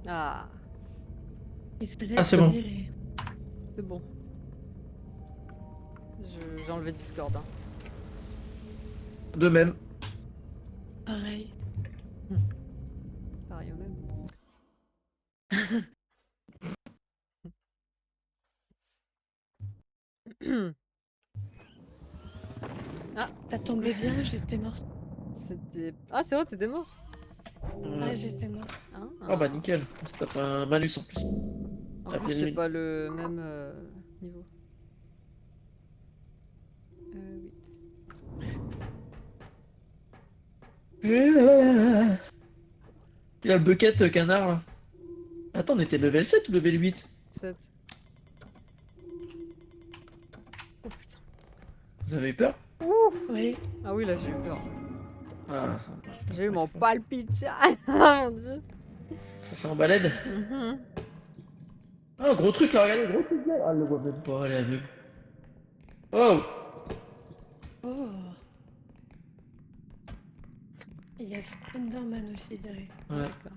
Ah, Il se Ah, laisse c'est bon. tirer. c'est bon. J'ai enlevé Discord. Hein. De même. Pareil. Pareil au même. Ah, Ça tombait bien, j'étais morte. c'était... Ah, c'est vrai, t'étais morte. Ouais, j'étais morte. Hein Oh bah nickel. T'as pas un malus en plus. En Ah, plus, bien c'est lui. pas le même niveau. Oui. Il y a le bucket canard là. Attends, on était level 7 ou level 8? 7. Oh putain. Vous avez eu peur? Ouf. Oui. Ah oui, là, j'ai eu peur. Ah, ça J'ai eu mon palpitation. Mon dieu. Ça c'est en balade. Mhm. Ah, gros truc là, regardez, gros truc là. Ah, elle le voit même pas, elle est aveugle. Oh! Oh. Il y a Slenderman aussi direct. Ouais. D'accord.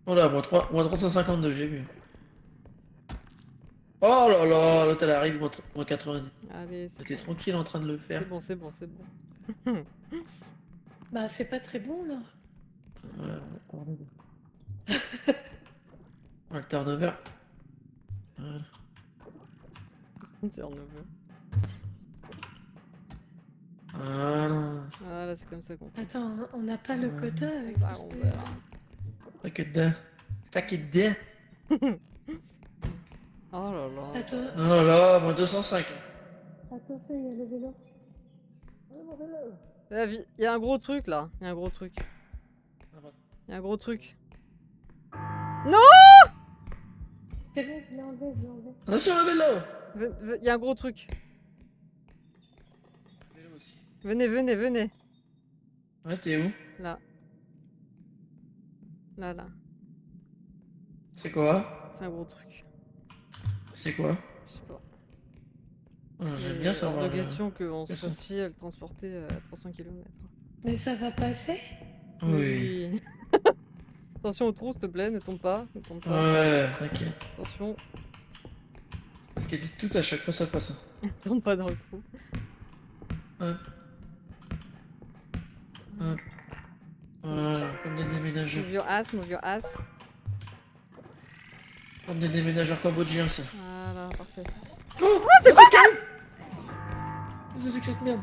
Oh là, moins 352, j'ai vu. Oh là là, l'autre elle arrive, moins 90. Allez, c'est T'es bon. tranquille en train de le faire. C'est bon, c'est bon, c'est bon. Bah, c'est pas très bon, là. Le turnover. Voilà. C'est en neveu. Voilà. Voilà, c'est comme ça qu'on fait. Attends, on n'a pas le quota avec Ça, tout on ce- verra. Ça qui est dedans. Ça qui est dedans. Oh là là. Attends, Oh là là, moins 205. attends, il y a le vélo. Il y a un gros truc là. Il y a un gros truc. Ah bah. Il y a un gros truc. C'est bon, je l'ai enlevé, je l'ai enlevé. Attention le vélo! Il y a un gros truc. Le vélo aussi. Venez, venez, venez. Ouais, t'es où? Là. Là, là. C'est quoi? C'est un gros truc. C'est quoi? Je sais pas. J'aime Mais bien hors savoir. de question qu'on se que ça. fasse chier à le transporter à 300 km. Mais ça va passer? Oui. Attention au trou, s'il te plaît, ne tombe pas. Ne tombe pas. Ouais, t'inquiète. Attention, Ce qu'elle dit tout à chaque fois ça passe. ne tombe pas dans le trou. Hop. Hop. Voilà, comme des déménageurs. Move your ass, move your ass. Comme des déménageurs cambodgiens, ça. Voilà, parfait. Oh, c'est quoi ça? Qu'est-ce que c'est que cette merde?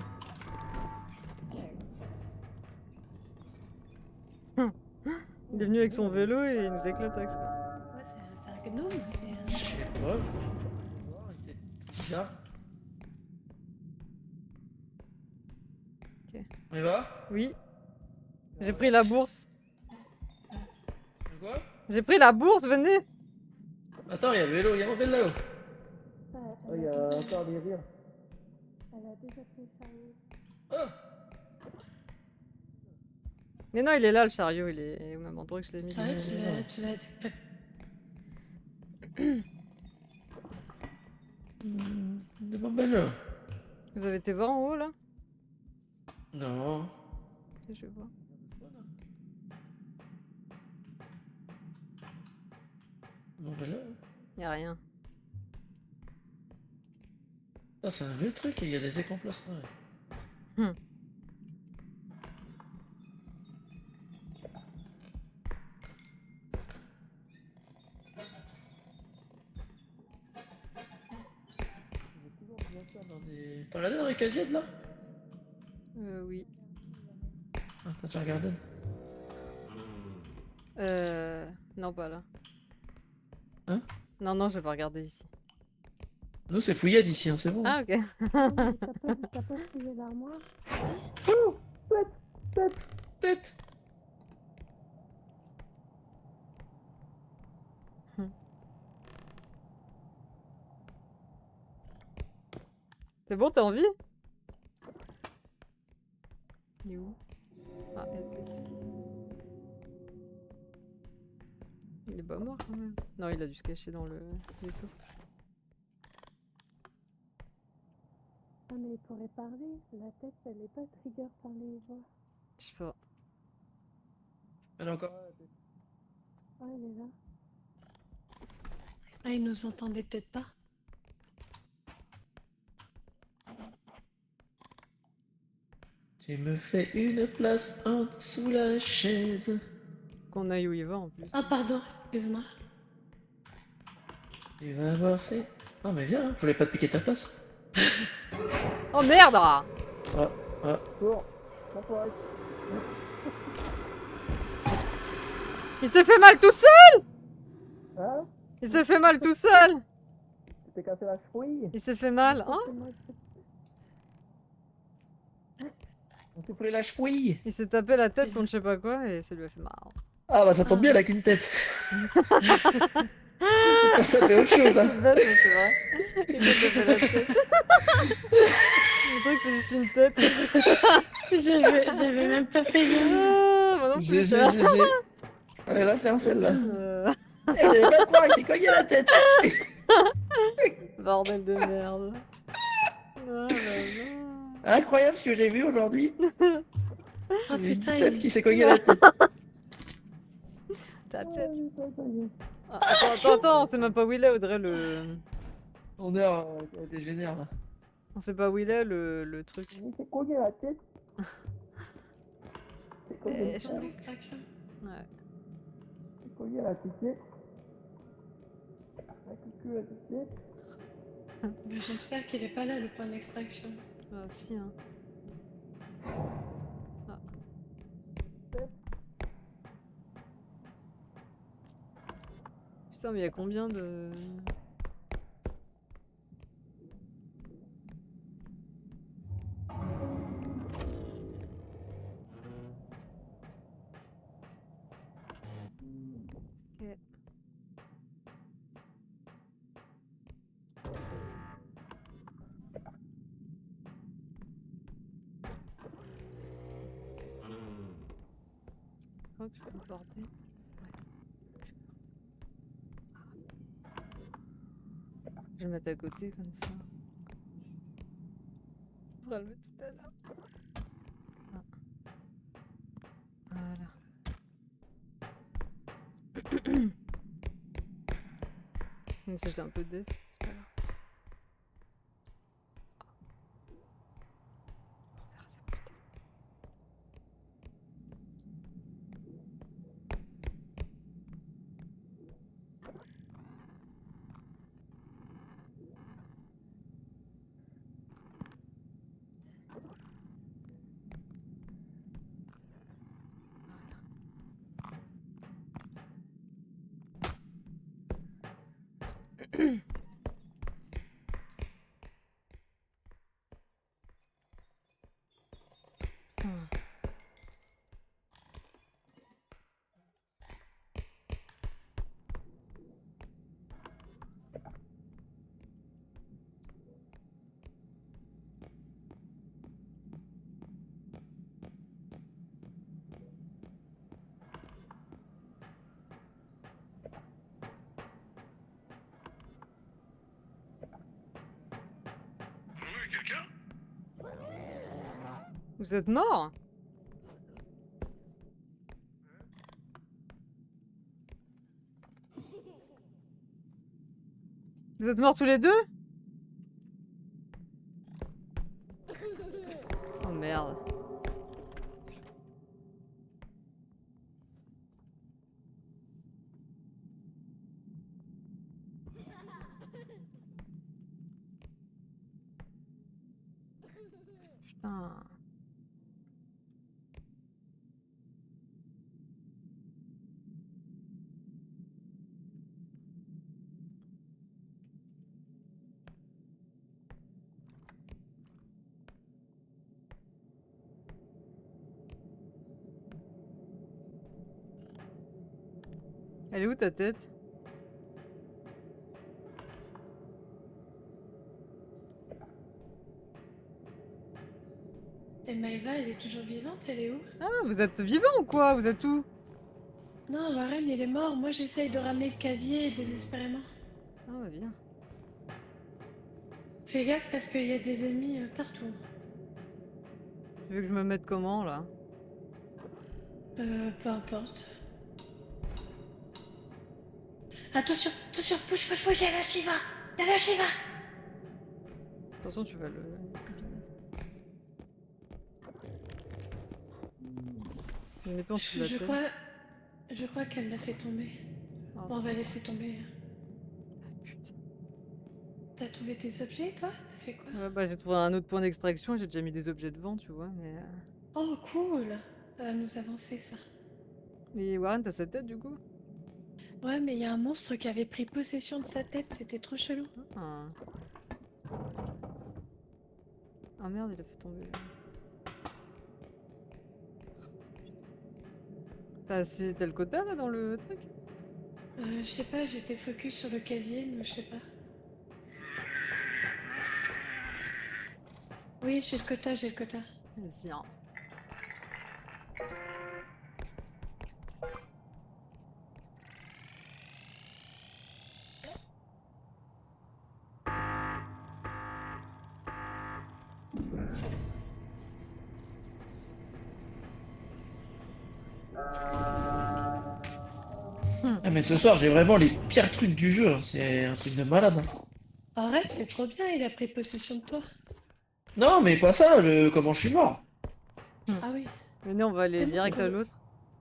Il est venu avec son vélo et il nous éclate avec ça. Ouais, c'est un gnome, Je sais pas. Il était bizarre. Ok. On y va? Oui. J'ai pris la bourse. Quoi? J'ai pris la bourse, venez. Attends, il y a le vélo, il y a mon vélo. Ouais, Oh, il y a encore des rires. elle a déjà pris le chariot. Oh! Mais non, il est là, le chariot. Il est au même endroit que je l'ai mis. Ouais, tu l'as dit. De mon vélo. Vous avez été voir en haut, là? Non. Ok, je vais voir. Mon vélo. Y a rien. Ah, c'est un vieux truc et il y a des écrans plasma. Hmm. T'as regardé dans les casiers de là? Oui. Ah, t'as déjà regardé? Non, pas là. Hein? Non, non, je vais pas regarder ici. Nous, c'est fouillé d'ici, hein, c'est bon. Ah, ok. T'as pas fouillé l'armoire? Oh! Tête! C'est bon, t'as envie? Il est où? Ah, il est pas mort quand même. Non, il a dû se cacher dans le vaisseau. Ah, mais il pourrait parler. La tête, elle est pas trigger par les voix. Je sais pas. Elle est encore. Ah, elle est là. Ah, il nous entendait peut-être pas. Tu me fais une place en dessous la chaise. Qu'on aille où il va en plus. Ah, pardon, excuse-moi. Tu vas voir, c'est. Non, mais viens, hein, je voulais pas te piquer ta place. Oh merde! Ah, ah. Bon, Il s'est fait mal tout seul! hein? Il s'est fait mal tout seul! Tu t'es cassé la cheville? Il s'est fait mal, hein? On s'est pris la cheville? Il s'est tapé la tête contre je sais pas quoi et ça lui a fait mal. Ah, bah ça tombe bien, elle a qu'une tête. Ça fait autre Je chose, suis hein. bête, mais c'est vrai. Il s'est tapé la tête. Le truc, c'est juste une tête. J'avais même pas fait gaffe. Ah, moi non plus, GG, ça. GG. Fallait la faire celle-là. Eh, Eh, vous avez pas de croire, il s'est cogné la tête. bordel de merde. Ah, bah, non. Incroyable ce que j'ai vu aujourd'hui. Oh Une putain, tête il... qui s'est cogné la tête. Ta tête. Ah, attends, on sait même pas où il est, Audrey, le... On est dégénère là. On sait pas où il est, le truc. Il s'est cogné la tête. Eh, je Point t'en- d'extraction. Ouais. Il s'est cogné la tête. La cucu la tête. Mais j'espère qu'il est pas là, le point d'extraction. Ah, si, hein. Ah. Putain, mais il y a combien de... Ok. Je crois que je peux le porter. Ouais. Je vais le mettre à côté comme ça. Je pourrais le mettre tout à l'heure. Ah. Voilà. Même si j'étais un peu def, c'est pas grave. On verra ça plus tard. Hmm. Vous êtes morts? Vous êtes morts tous les deux? Oh merde. Putain. Elle est où ta tête? Et Maëva, elle est toujours vivante, elle est où? Ah, vous êtes vivant ou quoi? Vous êtes où? Non, Warren, il est mort. Moi, j'essaye de ramener le casier désespérément. Ah bah viens. Fais gaffe parce qu'il y a des ennemis partout. Tu veux que je me mette comment là? Peu importe. Attention, attention, bouge, bouge, bouge, il y a la Shiva. Il y a la Shiva. Attention, tu vas le. Mettons en dessous de la tête. Je crois qu'elle l'a fait tomber. Ah, Bon, on va laisser tomber. putain. T'as trouvé tes objets, toi? T'as fait quoi? Ouais, bah, j'ai trouvé un autre point d'extraction et j'ai déjà mis des objets devant, tu vois, mais. Oh, cool. Ça va nous avancer, ça. Et Warren, t'as sa tête du coup? Ouais, mais il y a un monstre qui avait pris possession de sa tête. C'était trop chelou. Ah. Ah merde, il a fait tomber. T'as le quota là dans le truc? Je sais pas, j'étais focus sur le casier, mais je sais pas. Oui, j'ai le quota, j'ai le quota. Vas-y, hein. Ah, mais ce soir, j'ai vraiment les pires trucs du jeu. Hein. C'est un truc de malade. Hein. Arrête, c'est trop bien, il a pris possession de toi. Non, mais pas ça, comment je suis mort. Ah oui. Venez, on va aller T'es mort direct à comment l'autre.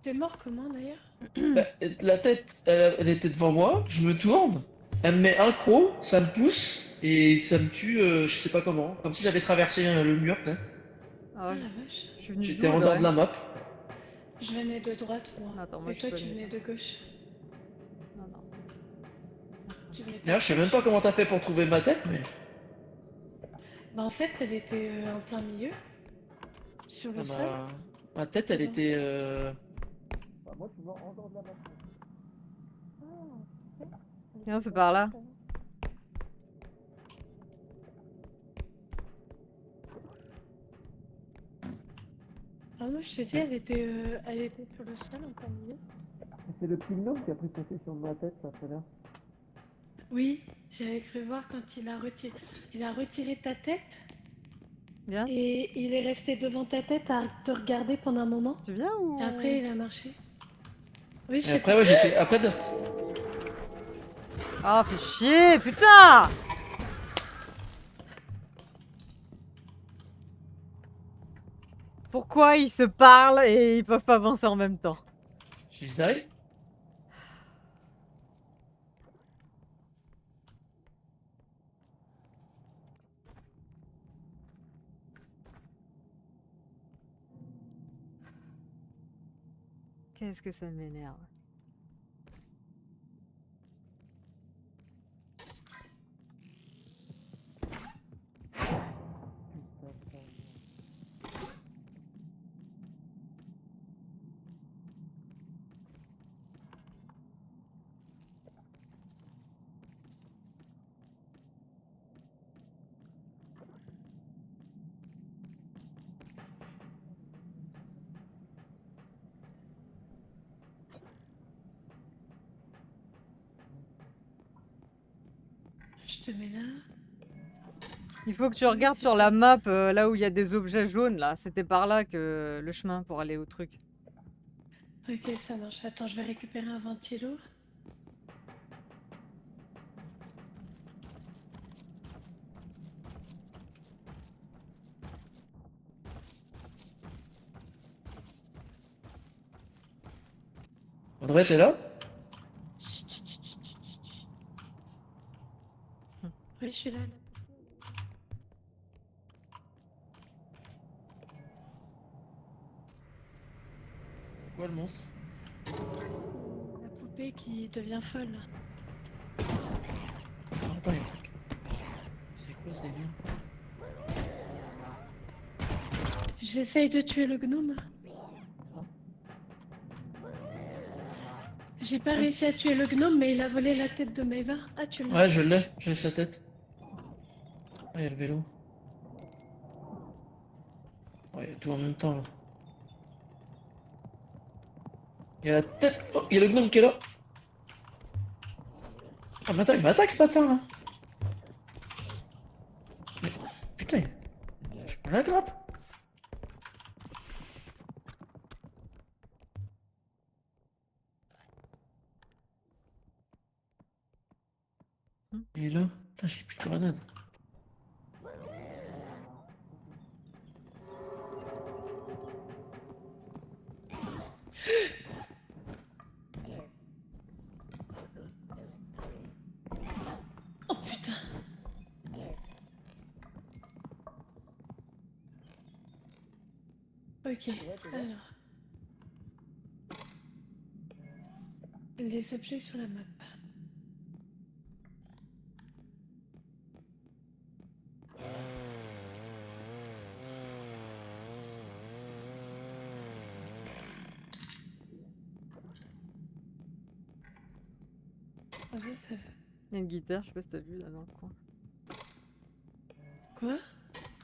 T'es mort comment d'ailleurs? Bah, la tête, elle était devant moi, je me tourne, elle me met un croc, ça me pousse, et ça me tue, je sais pas comment. Comme si j'avais traversé le mur, tu sais. Ah, Ah je, la sais- vache. je suis venu J'étais d'où en là, dehors de la map. Je venais de droite, moi. Attends, moi, Et je toi, suis pas tu venue. venais de gauche. Non, non. Attends. Tu venais pas D'ailleurs, de je sais même gauche. pas comment t'as fait pour trouver ma tête, mais. Bah en fait, elle était en plein milieu. Sur le Ah, sol. ma tête, C'est elle bon. était. Bah, moi, je suis mort en dehors de la map. Viens, c'est par là. Ah moi, je te dis, elle était sur le sol en plein milieu. C'est le petit gnome qui a pris possession de ma tête, ça, tout à l'heure. Oui, j'avais cru voir quand il a retiré ta tête Viens. et il est resté devant ta tête à te regarder pendant un moment. Tu viens ou. Et après, il a marché. Oui, je Et sais après, pas. ouais, j'étais. Après, Ah, fais chier, putain! Pourquoi ils se parlent et ils peuvent pas avancer en même temps? She's died. Qu'est-ce que ça m'énerve. Je te mets là. Il faut que tu regardes sur la map, là où il y a des objets jaunes, là. C'était par là que le chemin pour aller au truc. Ok, ça marche. Attends, je vais récupérer un ventilo. Audrey, t'es là? Oui, je suis là. Quoi le monstre? La poupée qui devient folle. Attends, il y a un truc. C'est quoi ce délire? J'essaye de tuer le gnome. J'ai pas réussi à tuer le gnome, mais il a volé la tête de Maeva. Ah, tu l'as. Ouais, je l'ai, j'ai sa tête. Ah, il y a le vélo. Ouais, il y a tout en même temps là. Il y a la tête. Oh, il y a le gnome qui est là. Ah, mais attends, il m'attaque ce bâtard là. Mais, putain, je prends la grappe. Il est là. Putain, j'ai plus de grenade. Oh putain. Ok, alors. Les objets sur la map. Ah, ça va. Il y a une guitare, je sais pas si t'as vu là dans le coin. Quoi?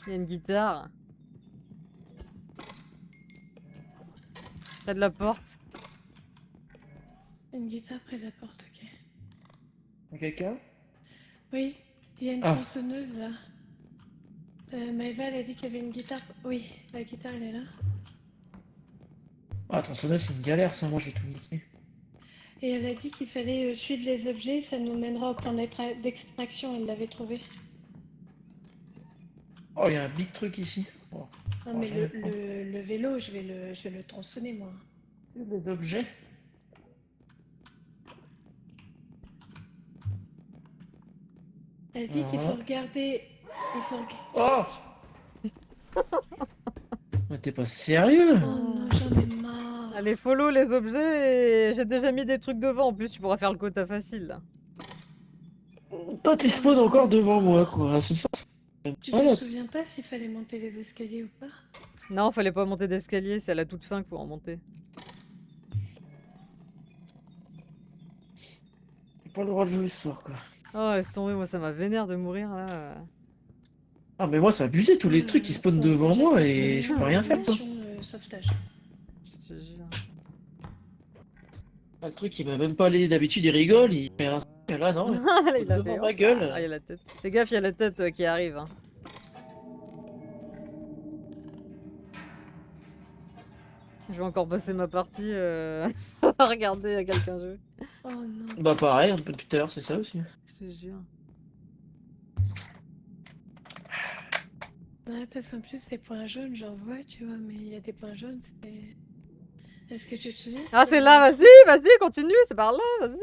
Il y a une guitare. Près de la porte. Une guitare près de la porte, ok. Y'a quelqu'un? Oui, il y a une Ah. tronçonneuse là. Maëva, elle a dit qu'il y avait une guitare. Oui, la guitare, elle est là. Ah, tronçonneuse, c'est une galère ça, moi je vais tout niquer. Et elle a dit qu'il fallait suivre les objets, ça nous mènera au point d'extraction, elle l'avait trouvé. Oh, il y a un big truc ici. Oh. Non Oh, mais je le, vais le prendre. le vélo, je vais le tronçonner moi. Les objets. Elle dit qu'il faut regarder... Il faut Oh. Mais t'es pas sérieux? Oh non, j'en ai marre. Allez, follow les objets et j'ai déjà mis des trucs devant. En plus, tu pourras faire le quota facile là. Toi, t'es spawn encore devant moi, quoi. C'est ça. Tu te souviens pas s'il fallait monter les escaliers ou pas? Non, fallait pas monter d'escalier, c'est à la toute fin qu'il faut en monter. J'ai pas le droit de jouer ce soir, quoi. Oh, laisse tomber, moi ça m'a vénère de mourir là. Ah, mais moi, c'est abusé, tous les trucs qui spawnent devant moi et je peux rien faire, quoi. Sauvetage. Je te jure. Ah, le truc, il m'a même pas allé. D'habitude, il rigole, il fait un truc. Là, non. Là, il a devant fait, ma oh. gueule. Ah, il y a la tête. Fais gaffe, il y a la tête qui arrive. Hein. Je vais encore passer ma partie à regarder quelqu'un jouer. Oh non. Bah, pareil, un peu depuis tout à l'heure, c'est ça aussi. Je te jure. Ouais, parce qu'en plus, ces points jaunes, j'en vois, tu vois, mais il y a des points jaunes, c'est... Est-ce que tu te souviens? Ah, c'est là, vas-y, vas-y, continue, c'est par là, vas-y.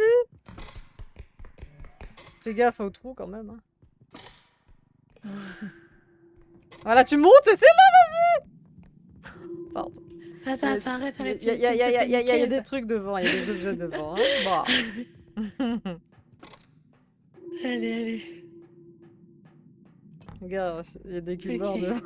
Fais gaffe au trou quand même. Hein. Voilà, tu montes et c'est là, vas-y. Pardon. Attends, attends, arrête. Il y a des trucs devant, il y a des objets devant. Hein. Bon. Allez. Regarde, il y a des cubeurs Ok. devant.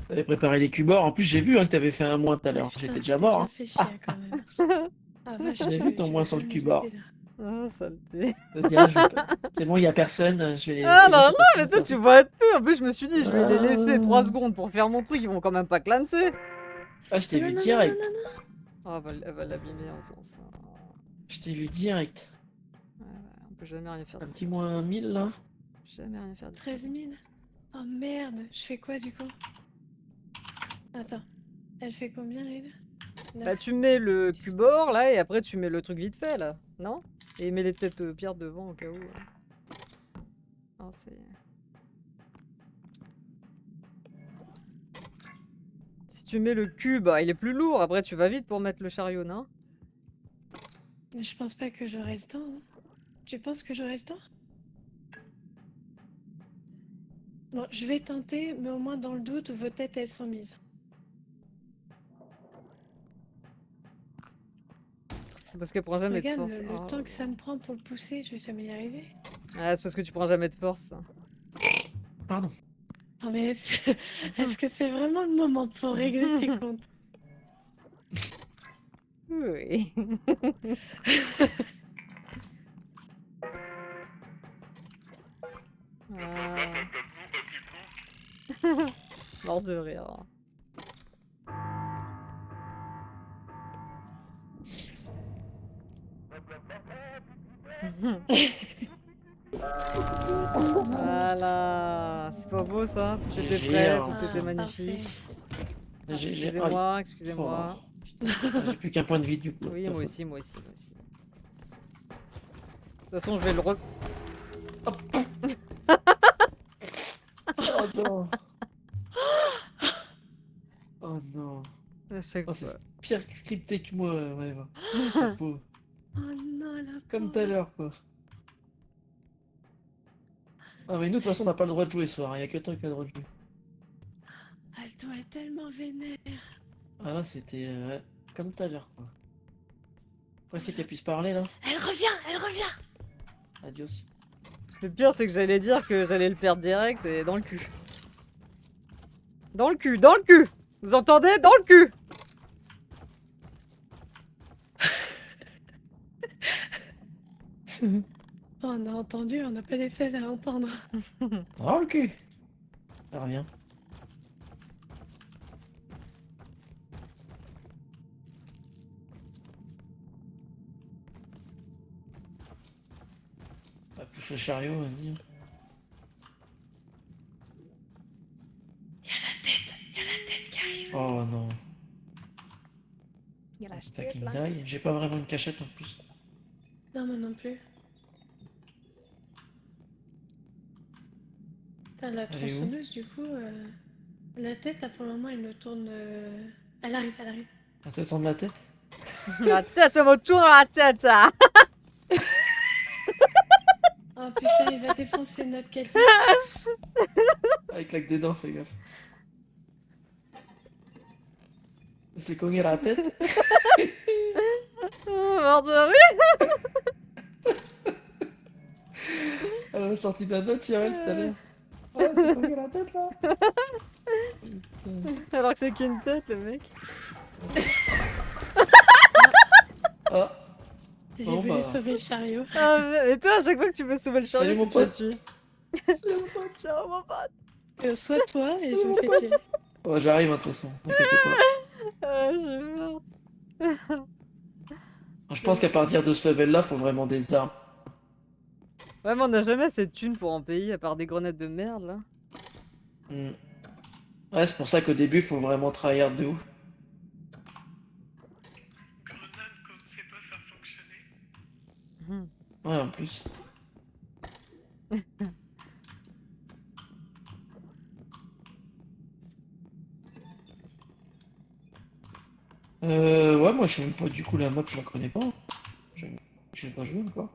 T'avais préparé les cubeurs. En plus, j'ai vu que t'avais fait un moins tout à l'heure. Putain, J'étais tu déjà t'es mort. bien Hein. fait chier, quand même. Ah, vache, J'ai vu ton moins sur le cubard. Ah, saleté. C'est bon, il y a personne. Je vais. Ah c'est bon, non, c'est non, pas mais fini, toi, quoi. tu vois tout. En plus, je me suis dit, je vais les laisser Ah. 3 secondes pour faire mon truc. Ils vont quand même pas clamser. Ah, je t'ai Non, vu non, direct. non, non, non. Oh, elle va l'abîmer en faisant ça. Je t'ai vu direct. Ouais, on peut jamais rien faire Un d'ici. petit moins 1000 là. Jamais rien faire d'ici. 13 000. Oh merde, je fais quoi du coup? Attends, elle fait combien elle? Bah, tu mets le cubord là et après tu mets le truc vite fait là, non? Et mets les têtes pierres devant au cas où. Oh, c'est. Si tu mets le cube, il est plus lourd. Après, tu vas vite pour mettre le chariot, non? Je pense pas que j'aurai le temps. Hein. Tu penses que j'aurai le temps? Bon, je vais tenter, mais au moins dans le doute, vos têtes elles sont mises. C'est parce qu'elle prend jamais de Regarde force. le Oh. temps que ça me prend pour le pousser, je vais jamais y arriver. Ah, c'est parce que tu prends jamais de force. Pardon. Non mais est-ce que c'est vraiment le moment pour régler tes comptes? Oui. Ah. Mort de rire. Voilà, c'est pas beau ça? Tout était prêt, Géant. tout était magnifique. Parfait. J'ai- Excusez-moi, excusez-moi. Ah, j'ai plus qu'un point de vie du coup. Oui, Pas moi faux. aussi, moi aussi, moi aussi. De toute façon, je vais le re... Oh non. Oh non. à chaque Oh, fois. c'est pire scripté que moi, ouais. La pauvre. Oh non, la Comme tout pauvre. à l'heure, quoi. Ah, mais nous, de toute façon, on n'a pas le droit de jouer ce soir. Il y a que toi qui as le droit de jouer. Elle doit être tellement vénère. Ah là, c'était comme tout à l'heure, quoi. Après, c'est qu'elle puisse parler, là. Elle revient, elle revient. Adios. Le pire, c'est que j'allais dire que j'allais le perdre direct et dans le cul. Dans le cul, dans le cul! Vous entendez? Dans le cul! Oh, on a entendu, on n'a pas laissé à entendre. Oh, le cul. Ça revient. Bah, pousse le chariot, vas-y. Il y a la tête qui arrive. Oh non. Il y a la Fucking die. J'ai pas vraiment une cachette en plus. Non, moi non plus. Putain, la Elle est où? tronçonneuse, du coup, la tête, là, pour le moment, elle nous tourne. Elle arrive, elle arrive. À te tendre la tête? La tête, ça me tourne la tête, ça! Oh putain, il va défoncer notre Cathy. Avec claque des dents, fais gaffe. C'est cogné la tête? Oh, mort de rire! Elle a sorti d'un naturel tout à l'heure. Ouais, c'est cogné la tête là? Alors que c'est qu'une tête, le mec. Ah, J'ai Bon, voulu bah. sauver le chariot. Ah, mais toi, à chaque fois que tu veux sauver le chariot, Salut, tu mon te fais pote. tuer. Ciao, mon pote! Soit toi et je me fais tuer. oh, j'arrive hein, de toute façon, t'inquiète pas. Ah, je suis morte. Je pense qu'à partir de ce level là, faut vraiment des armes. Ouais, mais on n'a jamais assez de thunes pour en payer, à part des grenades de merde, là. Hmm. Ouais, c'est pour ça qu'au début, faut vraiment tryhard de ouf. Grenade qu'on ne sait pas faire fonctionner. Mhm. Ouais, en plus. Ouais, moi je sais même pas, du coup la map je la connais pas. J'ai pas joué encore.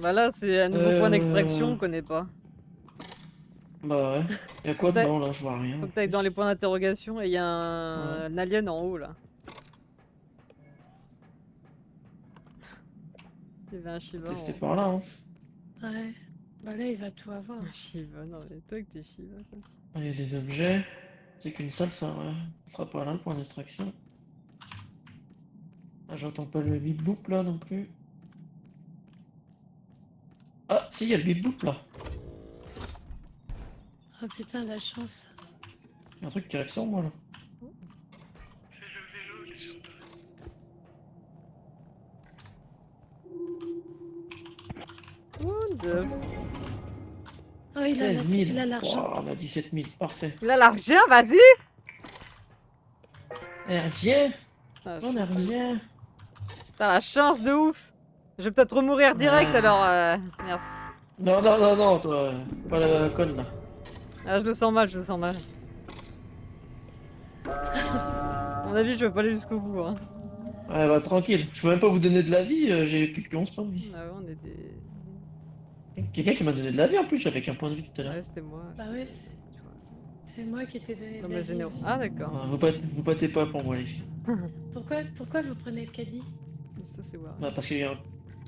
Bah là, c'est un nouveau point d'extraction, on connaît pas. Bah ouais. Y'a quoi T'as- dedans là? Je vois rien. Faut que t'ailles dans les points d'interrogation et il y a un alien en haut, là. Il y avait un Shiva en Tester haut. par là, hein. Ouais. Bah là, il va tout avoir. Un Shiva, non mais toi que t'es Shiva, quoi. Ah, y a des objets. C'est qu'une salle ça, ouais. Ce sera pas là le point d'extraction. Ah, j'entends pas le bip boop là non plus. Ah, si, y a le bip boop là. Oh putain, la chance. Y a un truc qui arrive sur moi là. C'est le vélo qui est sur toi. Oh, de... Oh, il a 16 000. il a l'argent. Wow, on a 17 000, parfait. Il a l'argent, vas-y! Rien. Ah, On a rien. T'as la chance de ouf! Je vais peut-être remourir direct Ouais. alors, merci. Non, non, non, non, toi, pas la conne là. Ah, je le sens mal, je le sens mal. À mon avis, je vais pas aller jusqu'au bout, hein. Ouais, bah tranquille, je peux même pas vous donner de la vie, j'ai plus que 11 points de vie. Ah ouais, on est des... Quelqu'un qui m'a donné de la vie en plus, j'avais qu'un point de vie tout à l'heure. Ouais, c'était moi. Bah c'était- ouais, tu vois. c'est moi qui t'ai donné de Non, la mais vie généreux. aussi. Ah, d'accord. Vous battez pas pour moi les filles. Pourquoi vous prenez le caddie? Ça, c'est voir. Bah parce qu'il y a un...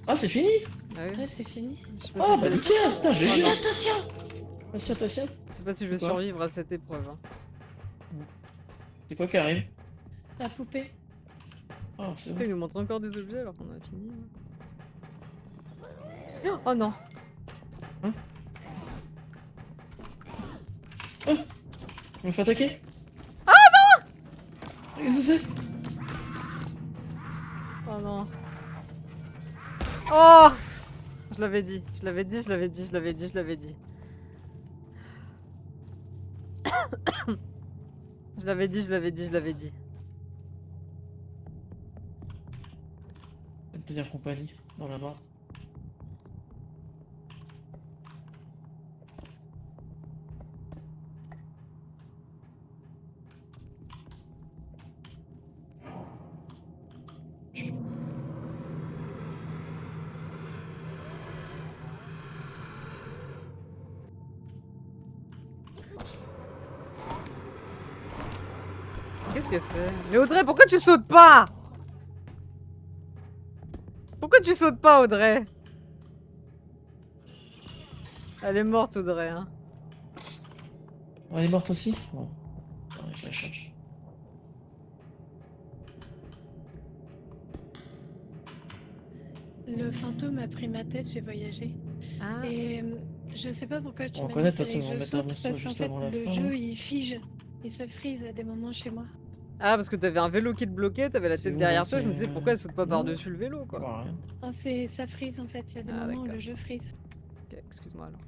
Ah c'est fini? Ah oui. Ouais, c'est fini. Je sais pas Ah si bah je- nickel, putain j'ai Ah, eu. non. Attention! Attention, attention. je sais pas si je vais C'est quoi survivre à cette épreuve. Hein. C'est quoi qui arrive? La poupée. Ah c'est Pourquoi bon. il nous montre encore des objets alors qu'on a fini? Là. Oh non! Je me fais attaquer? Ah non! Qu'est-ce que c'est? Oh non! Oh! Je l'avais dit, je l'avais dit, je l'avais dit, je l'avais dit, je l'avais dit. Je l'avais dit, je l'avais dit, je l'avais dit. tenir compagnie dans la barre. Qu'est-ce qu'elle fait? Mais Audrey, pourquoi tu sautes pas? Pourquoi tu sautes pas, Audrey? Elle est morte, Audrey. Hein. Oh, elle est morte aussi? Bon. Ouais, je la cherche. Le fantôme a pris ma tête, j'ai voyagé. Ah. Et je sais pas pourquoi tu On m'as connaît, dit de toute qu'il façon, fallait on que va je mettre un saute monstre parce qu'en juste fait avant la le fin. jeu il fige, il se freeze à des moments chez moi. Ah, parce que t'avais un vélo qui te bloquait, t'avais la C'est tête où, derrière là, toi, je me disais c'est- pourquoi elle saute pas Non. par-dessus le vélo, quoi. Bah, rien. Ah, ça freeze en fait, il y a des Ah, moments où d'accord. le jeu freeze. Ok, excuse-moi alors.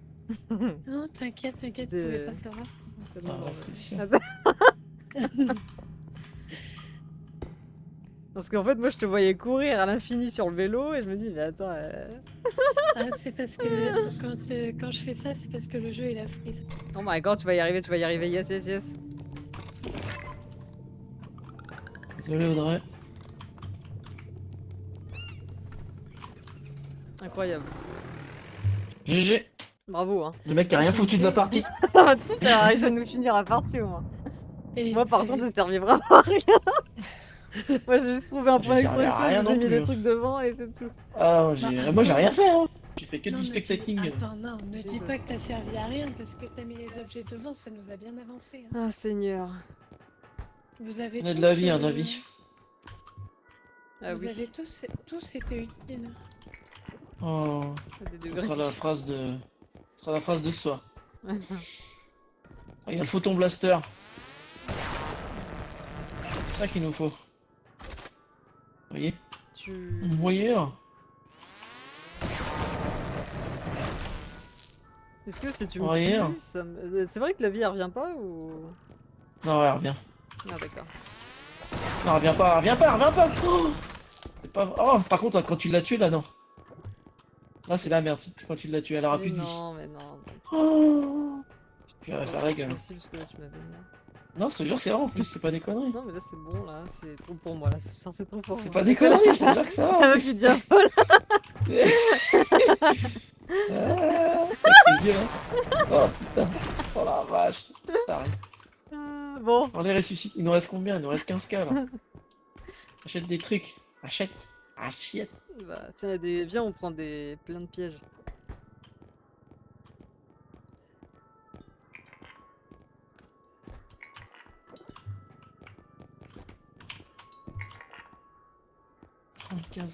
Non, t'inquiète, tu J'étais- pouvais pas savoir. Tellement Ah, dans le- c'était sûr. Attends. Parce qu'en fait, moi je te voyais courir à l'infini sur le vélo et je me dis, mais attends. Ah, c'est parce que quand je fais ça, c'est parce que le jeu il a freeze. Oh my god, tu vas y arriver, yes, yes, yes. Désolé, Audrey. Incroyable. GG. Bravo, hein. Le mec qui a rien foutu de la partie. Ah, tu sais, t'as réussi à nous finir la partie au moins. Et Moi par contre, j'ai servi vraiment à rien. Moi j'ai juste trouvé un J'ai point servi à d'extraction, rien je vous ai non mis plus, le hein. truc devant et c'est tout. Ah, moi j'ai rien fait, hein. J'ai fait que non, du ne dis- spectating. Attends, non, ne dis Jesus. pas que t'as servi à rien parce que t'as mis les objets devant, ça nous a bien avancé. Hein. Ah Seigneur. Vous avez On a de tous, la vie, un avis. Ah vous oui. avez tous été utiles. Oh, Des ça degrés sera la phrase de. Ça sera la phrase de ce soir. Oh, il y a le photon blaster. C'est ça qu'il nous faut. Vous voyez? Tu... Vous voyez là? Est-ce que si tu me Rien. tues, ça me... C'est vrai que la vie elle revient pas ou... Non, ouais, reviens. Ah d'accord. Non, reviens pas, reviens pas, reviens pas. Oh, c'est pas... Oh, par contre, quand tu l'as tué là, non. Là, c'est la merde. Quand tu l'as tué, elle aura Mais plus de vie. non, mais non. Oh. Tu vas Putain, faire la je gueule. suis parce que là, tu m'avais mis là. Non, ce jure, c'est vrai en plus, c'est pas des conneries. Non mais là c'est bon là, c'est trop pour moi là ce soir, c'est trop pour C'est moi. pas des conneries, je te jure que ça va. Ah, je suis déjà folle. Avec ses yeux là. Oh putain. Oh la vache. Ça arrive. Bon, On les ressuscite. Il nous reste combien? Il nous reste 15K là. Achète des trucs. Achète. Achète. bah tiens, y a des... viens on prend des... plein de pièges.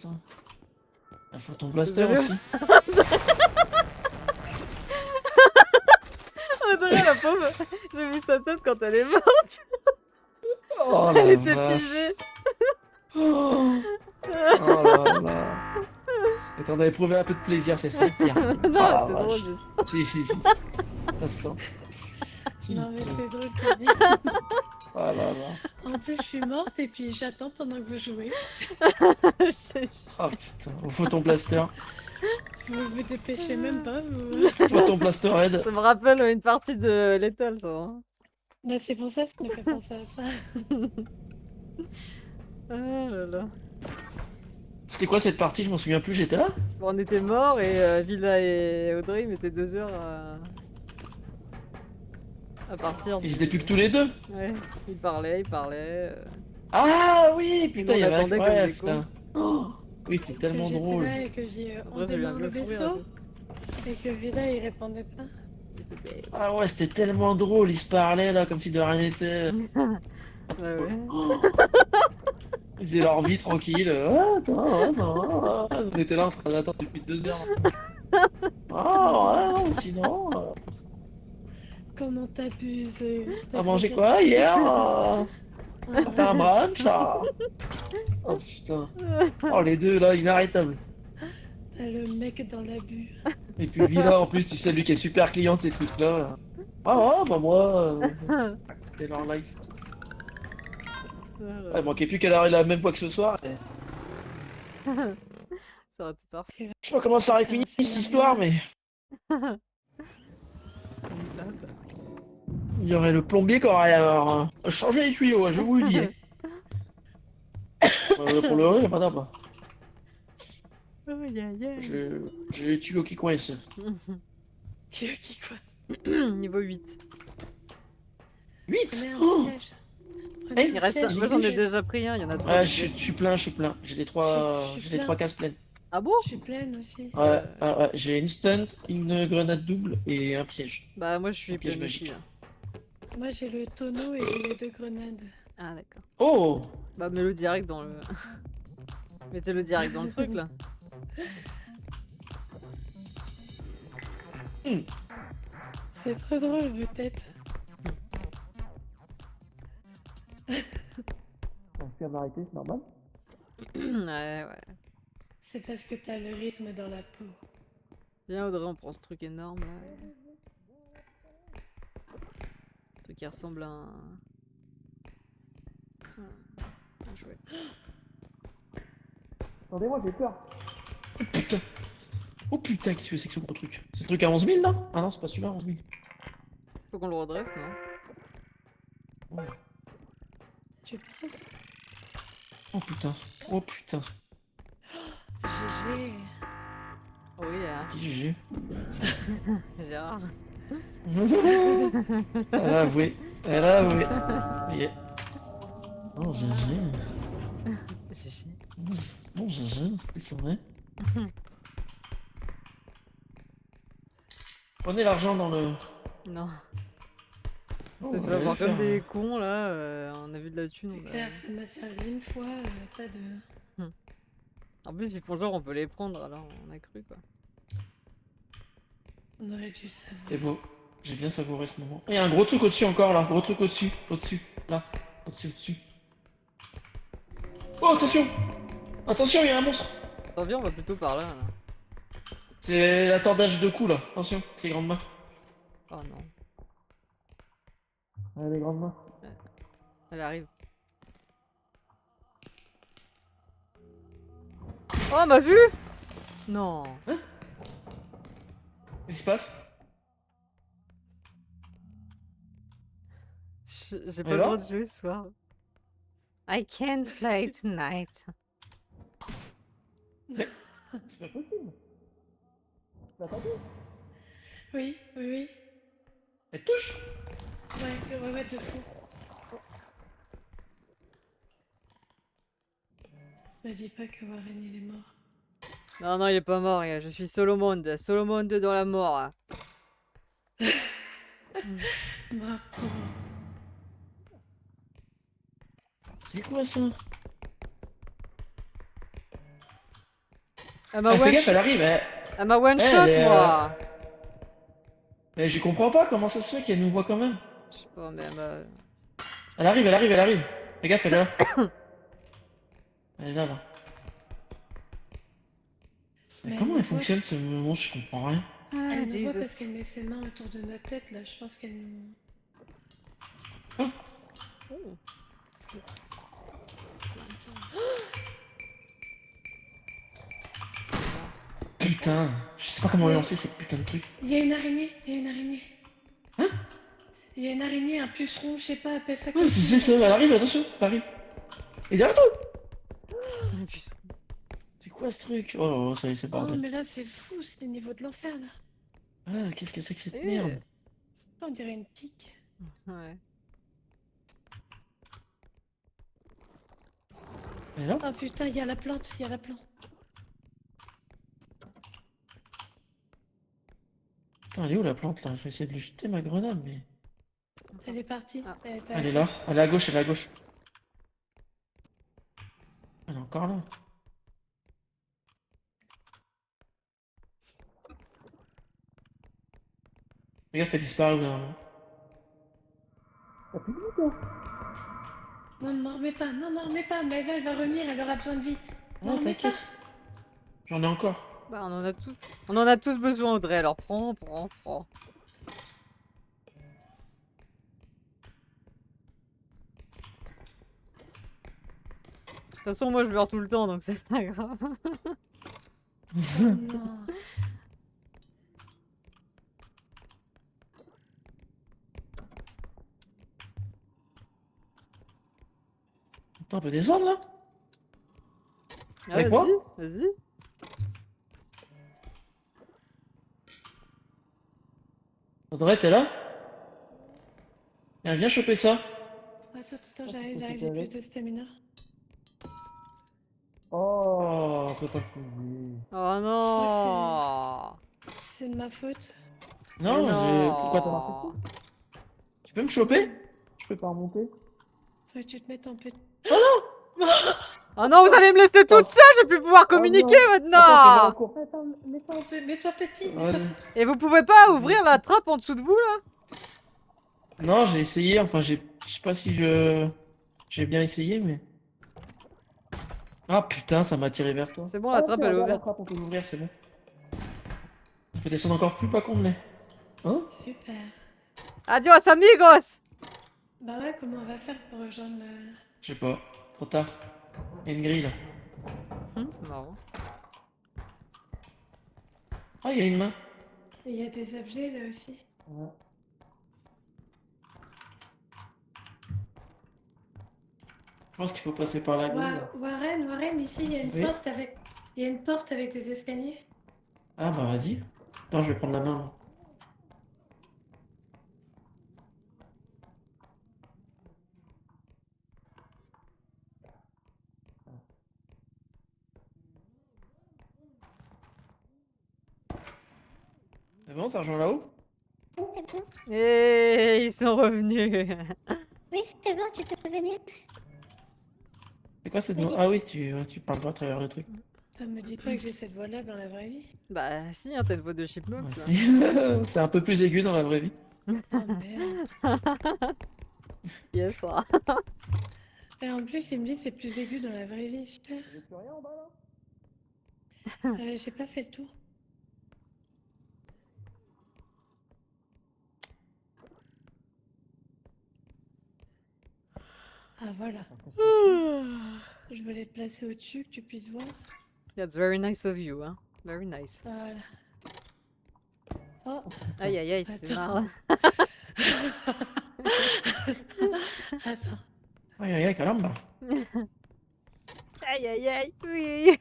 Ans. Il faut ton blaster Désolé. aussi. Audrey la pauvre, j'ai vu sa tête quand elle est morte, Oh elle la était vache. figée. Oh, oh là là. Et t'en as éprouvé un peu de plaisir, c'est ça, Pierre. Non, Oh la c'est vache. drôle juste. Si, si, si. Ça se sent. Si. Non mais c'est drôle que dit. Oh là là. En plus je suis morte et puis j'attends pendant que vous jouez. Je sais, Oh putain. Faut ton blaster. Vous vous dépêchez même pas. Vous... Faut ton blaster head. ça me rappelle une partie de Lethal ça. Hein. Bah, c'est pour ça que ça me fait penser à ça. Ah là là. C'était quoi cette partie? Je m'en souviens plus, j'étais là? Bon, on était morts et Villa et Audrey ils mettaient 2 heures à partir. Ils étaient plus que tous les deux. Ouais, ils parlaient. Ah oui, putain, on il y avait un... attendait comme Ouais, des putain. Oh, oui, c'était tellement Que j'étais drôle. là et que j'ai Après, j'ai eu un démarre le peu fou rire, vaisseau et que Vida il répondait pas. Ah ouais, c'était tellement drôle, ils se parlaient là comme si de rien n'était. Ouais, ouais. Oh. Ils faisaient leur vie tranquille. Ah, attends. On était là en train d'attendre depuis 2 heures. Ah ouais, non, sinon... Comment t'abuses? T'as mangé quoi hier? T'as fait un brunch? Oh putain. Oh les deux là, inarrêtables. T'as le mec dans l'abus. Et puis Villa en plus, tu sais, lui qui est super client de ces trucs là. Ah ouais, bah moi... C'est leur life. Ah, il manquait plus qu'elle arrive la même fois que ce soir. Et... ça aurait été parfait. Je sais pas comment ça aurait fini cette histoire, mais il y aurait le plombier qui aurait changé les tuyaux, je vous le dis. Pour le rire, madame. Aïe, aïe, aïe. J'ai les tuyaux qui coincent. Tu veux qui quoi? Niveau 8. 8 Prenez un oh piège. Eh, Prenez Il un reste... piège. Moi j'en ai déjà pris un, il y en a 3. Ah, je suis plein, je suis plein. J'ai les Je suis j'ai les plein. 3 cases pleines. Ah bon? Je suis pleine aussi. Ouais, ouais, j'ai une stunt, une grenade double et un piège. Bah moi je suis Un piège pleine aussi magique. Moi là. j'ai le tonneau et j'ai les 2 grenades. Ah d'accord. Oh Bah mets-le direct dans le... Mettez-le direct dans le truc là. C'est trop drôle vos têtes. On peut m'arrêter, c'est normal. Ouais, ouais. C'est parce que t'as le rythme dans la peau. Viens Audrey, on prend ce truc énorme là. Un truc qui ressemble à un... Un jouet. Attendez-moi, j'ai peur. Oh putain. Oh putain, qu'est-ce que c'est que ce gros truc? C'est le truc à 11 000 là? Ah non, c'est pas celui-là, 11 000. Faut qu'on le redresse, non? Tu penses? Oh putain. Oh putain. GG. Oh oui, Qui GG? Gérard. Elle a avoué. Elle a avoué. Yeah. Oh GG. GG. Oh GG, c'est ça vrai? Prenez l'argent dans le... Non. Oh, C'est on fait va avoir le faire. comme des cons là, on a vu de la thune. C'est on a- clair, ça m'a servi une fois, pas de... En plus, ils font genre on peut les prendre, alors on a cru quoi. On aurait dû savoir. C'est beau. J'ai bien savouré ce moment. Il y a un gros truc au-dessus encore là. Gros truc au-dessus. Au-dessus. Là. Au-dessus, au-dessus. Oh attention! Attention, il y a un monstre! Attends, viens, on va plutôt par là. Là. C'est la tordage de cou là. Attention, c'est grande main. Oh non, Ouais, les grandes mains. elle arrive. Oh, elle m'a vu? Non. Qu'est-ce qui se passe? J'ai pas le Alors droit de jouer ce soir. I can't play tonight. C'est pas possible. T'as pas vu? Oui, oui, oui. Elle touche! Ouais, de fou. Me dis pas que Warren il est mort. Non, non, il est pas mort, gars. Je suis Solomonde. Solomonde dans la mort. Ma pauvre. C'est quoi ça? Elle m'a Ah, fais one, gaffe, elle arrive. elle m'a one Elle shot, est, moi. Mais je comprends pas comment ça se fait qu'elle nous voit quand même. Je sais pas, mais elle m'a... Elle arrive, elle arrive, elle arrive. Fais gaffe, elle est là. Elle est là, là. Mais Mais comment elle elle nous fonctionne ce monstre? Je comprends rien. Ah, Elle nous voit parce Jesus. qu'elle met ses mains autour de notre tête là, je pense qu'elle nous... Oh. Putain, je sais pas comment lancer cette putain de truc. Il y a une araignée, il y a une araignée. Hein? Il y a une araignée, un puceron, je sais pas, appelle ça Ouais, comme c'est ça, elle arrive, attention, elle arrive. Et derrière toi! C'est quoi ce truc? Oh là là, ça y est, c'est Oh bordel. mais là c'est fou, c'est le niveau de l'enfer là. Ah, qu'est-ce que c'est que cette Eh. merde? On dirait une tique. Ouais. Elle est là? Oh putain, il y a la plante, il y a la plante. Putain, elle est où la plante là? Je vais essayer de lui jeter ma grenade, mais. Elle est partie. Ah. Elle est à Elle est là, elle est à gauche, elle est à gauche. Elle est encore là. Regarde, elle disparaît au bout d'un moment. Non, ne m'en remets pas, non, m'en remets pas, mais elle va revenir, elle aura besoin de vie. Non, mais t'inquiète. J'en ai encore. Bah, on en a tous besoin, Audrey, alors prends. De toute façon, moi je meurs tout le temps, donc c'est pas grave. Oh non. Attends, on peut descendre là? Ah, Avec vas-y, moi? vas-y. Audrey, t'es là? Viens choper ça. Attends, j'arrive, j'ai plus de stamina. Oh, on peut pas le trouver. Oh Je crois que non. c'est de ma faute. Mais Non, j'ai. Quoi, t'as marqué non. dessus? Tu peux me choper? Je peux pas remonter. Faut que tu te mettes en petit. Oh non, vous allez me laisser toute seule, je vais plus pouvoir communiquer Oh non. Attends, fais-moi la maintenant. course. Attends, mets-toi petit, Vas-y. Et vous pouvez pas ouvrir la trappe en dessous de vous là? Non, j'ai essayé, enfin, je sais pas si je. J'ai bien essayé, mais. Ah putain, ça m'a tiré vers toi. C'est bon, Ah, la trappe tiens, elle est regarde la ouverte. trappe, on peut l'ouvrir, c'est bon. On peut descendre encore plus, pas qu'on ne l'est. Hein? Super. Adios amigos. Bah ouais, comment on va faire pour rejoindre le... Je sais pas, trop tard. Il y a une grille là. C'est marrant. Ah, il y a une main. Et il y a des objets là aussi. Je pense qu'il faut passer par la grille. Là. Warren, ici il y a une Oui. porte avec... Il y a une porte avec des escaliers. Ah bah vas-y. Attends, je vais prendre la main. Moi. C'est bon, ça rejoint là-haut? Oui, c'est bon. Et ils sont revenus. Oui, c'est bon, tu peux venir. C'est quoi cette voix? Ah oui, tu parles pas à travers le truc. Putain, me dites pas que j'ai cette voix là dans la vraie vie. Bah si, hein, t'as une voix de chipmunk là. Ah, si. C'est un peu plus aigu dans la vraie vie. Oh merde. Yes. Ah. Et en plus, il me dit c'est plus aigu dans la vraie vie, super. plus rien en bas là? J'ai pas fait le tour. Ah voilà. Je voulais te placer au-dessus, que tu puisses voir. That's very nice of you, hein. Very nice. Voilà. Oh, Aïe aïe aïe, c'était Attends. marrant. attends. Aïe aïe aïe, caramba. Aïe aïe aïe, oui.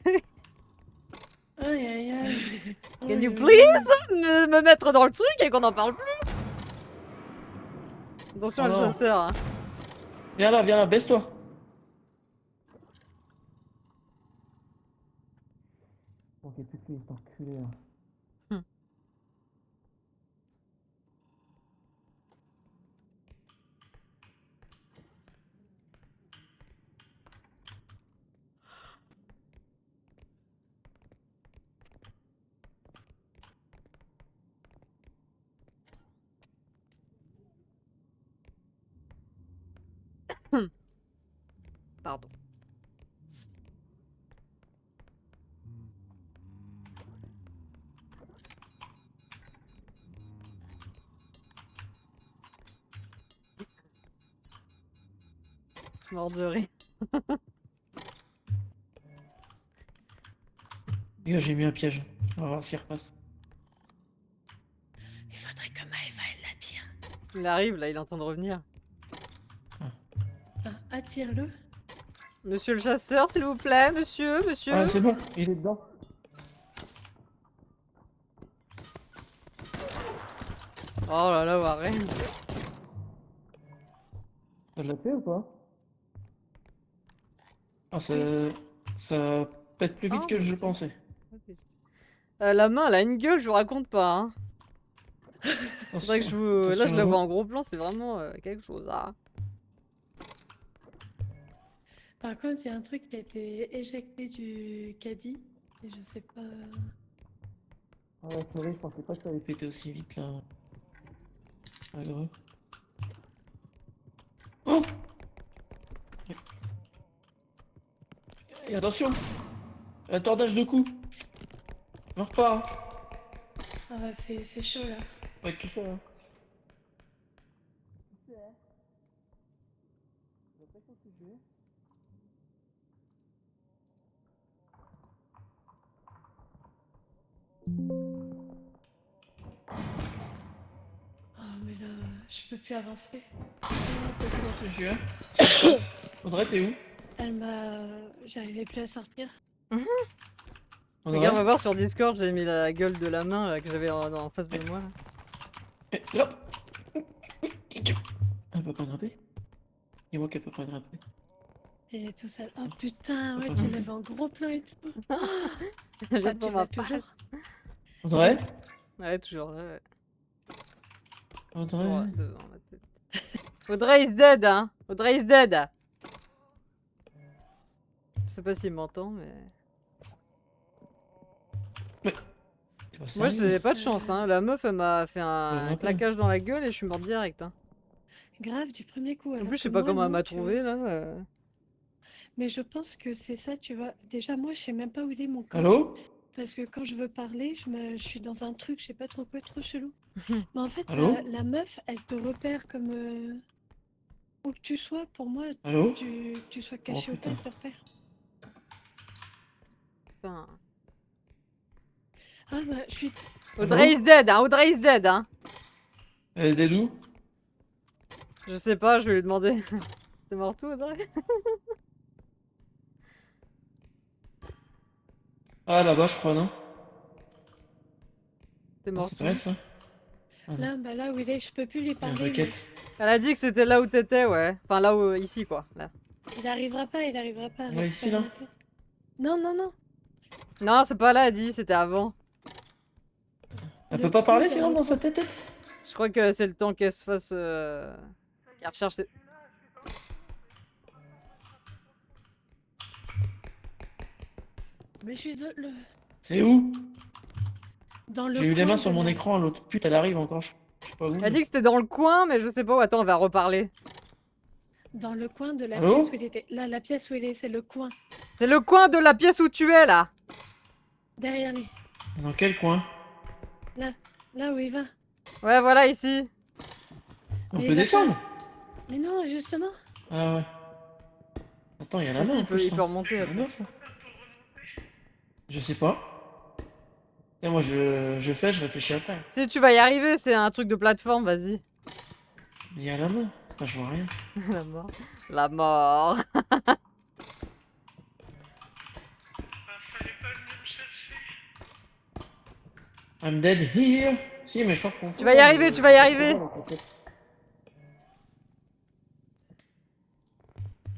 Aïe aïe aïe. Can you please me mettre dans le truc et qu'on n'en parle plus? Attention, Oh le non. chasseur. Hein. Viens là, baisse-toi. Ok, plus que lui, cet enculé là. Pardon. Mort de rire. Les gars, j'ai mis un piège. On va voir s'il repasse. Il faudrait que Maëva elle l'attire. Il arrive là, il est en train de revenir. Ah, attire-le. Monsieur le chasseur, s'il vous plaît, monsieur, monsieur. Ah, c'est bon, il est dedans. Oh là là, Warren. Ça l'a fait ou pas? Ah, ça pète plus vite Ah, que mon je Dieu. pensais. La main, elle a une gueule, je vous raconte pas. Hein. Faudrait que je vous... Là, je Attention la à vois vous. en gros plan, c'est vraiment quelque chose. Hein. Par contre, il y a un truc qui a été éjecté du caddie. Et je sais pas. Ah ouais, c'est vrai, je pensais pas que ça allait péter aussi vite là. La grue. Oh! Et attention! Un tordage de cou! Meurs pas! Hein. Ah bah, c'est chaud là. On va être tout seul. Hein. je peux plus avancer. Je te jure. Qu'est-ce qui se passe Audrey, t'es où? Elle m'a... J'arrivais plus à sortir. Audrey Regarde, on va voir sur Discord, j'ai mis la gueule de la main là, que j'avais en face de moi. Là. Là. Elle peut pas grimper? Et moi qu'elle peut pas grimper. Elle est tout seule. Oh putain, ouais, Pas tu mal. l'avais en gros plan et tout. Je Enfin, prends tu ma l'as toujours. passe. Audrey? Ouais, toujours là. Ouais. Audrey? Toujours là, devant ma tête. Audrey is dead, hein. Audrey is dead. Je sais pas s'il m'entend, mais. T'es pas Moi, sérieux? j'ai pas de chance, hein. La meuf, elle m'a fait un Ouais, claquage dans la gueule et je suis morte direct. Hein. Grave, du premier coup. En alors plus, je sais que pas moi, comment elle non, m'a tu vois. trouvé là. Mais je pense que c'est ça, tu vois. Déjà, moi, je sais même pas où il est mon corps. Allô? Parce que quand je veux parler, je suis dans un truc, je sais pas trop quoi, trop chelou. Mais en fait, Allô? la meuf, elle te repère comme... Où que tu sois, pour moi, Allô? tu sois caché ou pas, putain. elle te repère. Putain. Ah bah, je suis... Audrey is dead, hein. Audrey is dead, hein. Elle est d'où? Je sais pas, je vais lui demander. T'es mort tout, Audrey? Ah, là-bas, je crois, non? T'es Ah, mort c'est tout. pas elle, ça? Ah, non. Là, bah là où il est, je peux plus lui Il y a un parler. bucket. Elle a dit que c'était là où t'étais, ouais. Enfin, là où. Ici, quoi. Là. Il arrivera pas à Ouais, récupérer ici, ma là. tête. Non, non, non. Non, c'est pas là, elle dit, c'était avant. Elle Le peut pas trou parler dans sinon le dans coin. sa tête? Je crois que c'est le temps qu'elle se fasse. Qu'elle recherche. Mais je suis C'est où? dans le J'ai eu les coin mains de sur mon la- écran, l'autre pute elle arrive encore, je sais pas où. Elle dit que c'était dans le coin, mais je sais pas où. Attends, on va reparler. Dans le coin de la Allô? pièce où il était. Là, la pièce où il est, c'est le coin. C'est le coin de la pièce où tu es, là. Derrière lui. Dans quel coin? Là où il va. Ouais, voilà, ici. On Mais peut il va descendre? Mais non, justement. Ah ouais. Attends, il y a la Ici, main en il plus, peut là. remonter. La après. meuf, là. Je sais pas. Et moi je fais, je réfléchis à temps. Si tu vas y arriver, c'est un truc de plateforme, vas-y. Mais il y a la main. Putain, je vois rien. La mort. La mort. Bah, fallait pas venir me chercher. I'm dead here. Si, mais je crois qu'on. Tu vas y arriver, tu vas y arriver.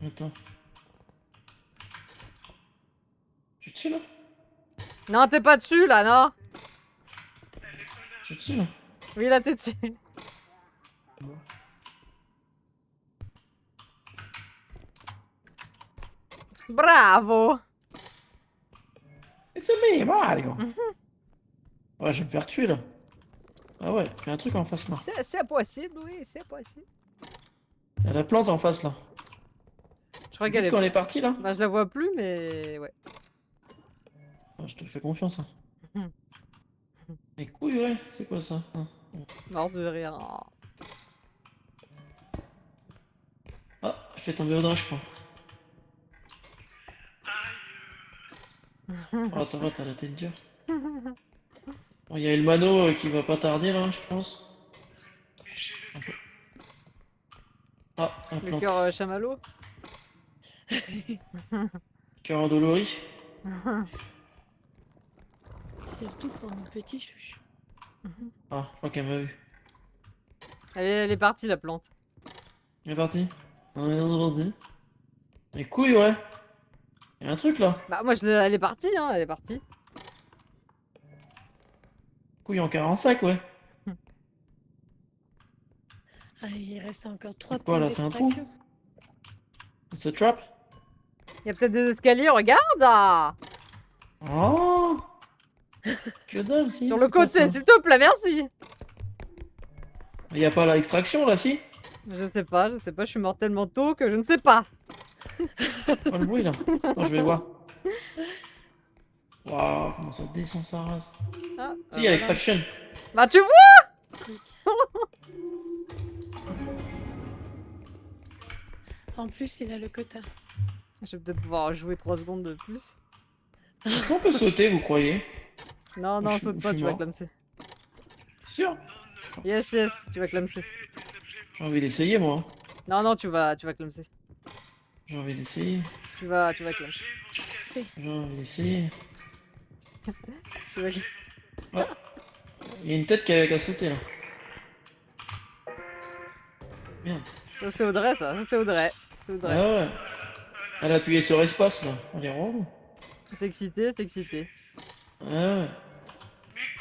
Attends. Je suis dessus là? Non, t'es pas dessus, là, non. Je suis dessus là? Oui, là, t'es dessus. Bravo. It's me, Mario! Ouais, je vais me faire tuer là. Ah ouais, il y a un truc en face là. C'est possible, oui, c'est possible. Il y a la plante en face là. Je crois Tu qu'elle dis est... quand elle est partie là? Bah, je la vois plus, mais... Ouais. Ah, je te fais confiance. Hein. Mhm. Mais couilles, ouais, c'est quoi ça? Ah. Mort de rire. Oh. Ah, je fais tomber Audrey, je crois. Aïe. Ah, ça va, t'as la tête dure. Bon, il y a Elmano qui va pas tarder là, je pense. Mais j'ai le cœur. Ah, la Le plante. cœur chamallow. Cœur endolori. Surtout pour mon petit chouchou. Ah, je crois qu'elle m'a vu. Elle est partie, la plante. Elle est partie. On est parti. Mais couilles, ouais. Il y a un truc là. Bah, moi, elle est partie, hein, elle est partie. Couilles en 45, ouais. Ah, il reste encore 3 C'est quoi, points là, c'est un trou? d'extraction. It's a trap. Il y a peut-être des escaliers, regarde. Oh. Que dalle, si. Sur c'est le quoi, côté, ça? s'il te plaît, merci. Il y a pas la extraction là, si? Je sais pas, je suis morte tellement tôt que je ne sais pas. Pas le bruit là. Attends, je vais voir. Waouh, comment ça descend sa race. Ah, Si, il y a l'extraction. Bah, tu vois. En plus, il a le quota. Je vais peut-être pouvoir jouer 3 secondes de plus. Est-ce qu'on peut sauter, vous croyez? Non, non, Je saute suis pas, tu vas mort. clamser. Sûr? Yes, yes, tu vas clamser. Exception J'ai envie d'essayer, moi. Non, non, tu vas clumser. J'ai envie d'essayer. Tu vas clumser. C'est. J'ai envie d'essayer. Tu vas... Il y a une tête qui a sauté là. Merde. Ça, c'est Audrey, ça. C'est Audrey. C'est Ah Audrey. ouais. Elle a appuyé sur espace là. Elle est ronde. C'est excité, c'est excité. Ah ouais.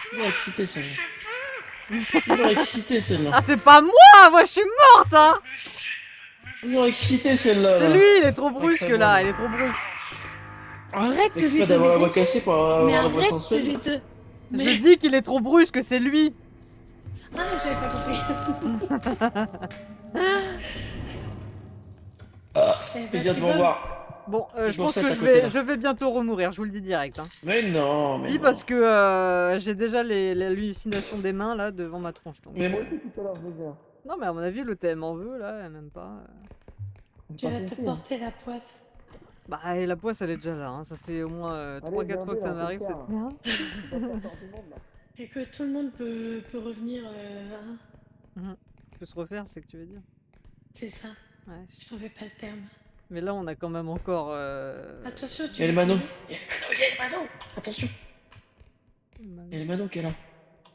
Toujours excité celle-là. Toujours excité celle-là. Ah, c'est pas moi! Moi, je suis morte, hein! Toujours excité celle-là. C'est là. lui, il est trop brusque Excellent. là, il est trop brusque. Arrête de lui Exprès d'avoir la donner voix des cassée pour avoir Mais la voix arrête de sensuelle. lui donner. Je Mais. dis qu'il est trop brusque, c'est lui. Ah, j'avais pas compris. Eh ben, Plaisir de tu vous vois, revoir. Bon, C'est je pour pense ça que t'as je côté, vais, là. je vais bientôt remourir, je vous le dis direct. Hein. Mais non, mais Dis non. parce que j'ai déjà l'hallucination des mains là devant ma tronche. Donc, Mais moi aussi tout à l'heure, je veux dire. Non, mais à mon avis, le TM en veut là, même pas. tu vas te porter la poisse. Bah, et la poisse elle est déjà là, hein. Ça fait au moins 3-4 fois que ça m'arrive cette merde. Et que tout le monde peut revenir. Hein. Peut se refaire, c'est ce que tu veux dire. C'est ça. Ouais. Je trouvais pas le terme. Mais là, on a quand même encore. Attention, tu. Il y a le vas Mano. tomber. Il y a le Mano. Attention. Bah, Il y a le Mano qui est là.